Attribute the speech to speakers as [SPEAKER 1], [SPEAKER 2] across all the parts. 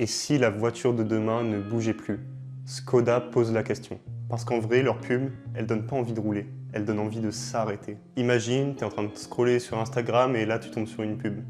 [SPEAKER 1] Et si la voiture de demain ne bougeait plus? Skoda pose la question. Parce qu'en vrai, leur pub, elle donne pas envie de rouler, elle donne envie de s'arrêter. Imagine, t'es en train de scroller sur Instagram et là tu tombes sur une pub.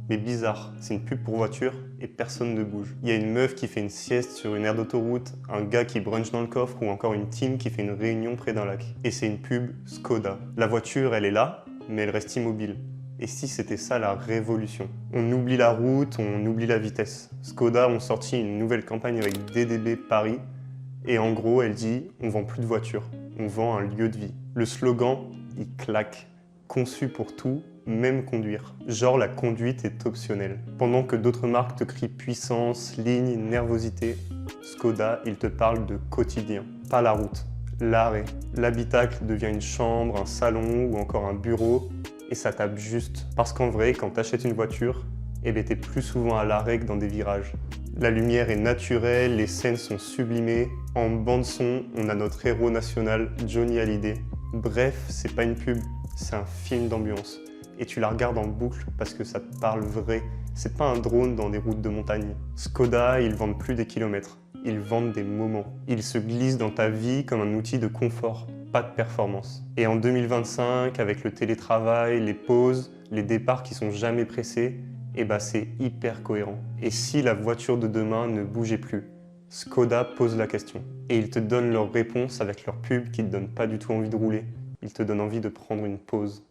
[SPEAKER 1] Mais bizarre, c'est une pub pour voiture et personne ne bouge. Il y a une meuf qui fait une sieste sur une aire d'autoroute, un gars qui brunch dans le coffre ou encore une team qui fait une réunion près d'un lac. Et c'est une pub Skoda. La voiture, elle est là, mais elle reste immobile. Et si c'était ça la révolution? On oublie la route, on oublie la vitesse. Skoda ont sorti une nouvelle campagne avec DDB Paris. Et en gros, elle dit « On vend plus de voitures, on vend un lieu de vie ». Le slogan, il claque. Conçu pour tout, même conduire. Genre la conduite est optionnelle. Pendant que d'autres marques te crient puissance, ligne, nervosité, Skoda, il te parle de quotidien. Pas la route, l'arrêt. L'habitacle devient une chambre, un salon ou encore un bureau et ça tape juste. Parce qu'en vrai, quand t'achètes une voiture, eh ben t'es plus souvent à l'arrêt que dans des virages. La lumière est naturelle, les scènes sont sublimées. En bande-son, on a notre héros national, Johnny Hallyday. Bref, c'est pas une pub, c'est un film d'ambiance. Et tu la regardes en boucle parce que ça te parle vrai. C'est pas un drone dans des routes de montagne. Skoda, ils vendent plus des kilomètres. Ils vendent des moments. Ils se glissent dans ta vie comme un outil de confort, pas de performance. Et en 2025, avec le télétravail, les pauses, les départs qui sont jamais pressés, eh ben c'est hyper cohérent. Et si la voiture de demain ne bougeait plus? Skoda pose la question. Et ils te donnent leur réponse avec leur pub qui te donne pas du tout envie de rouler. Ils te donnent envie de prendre une pause.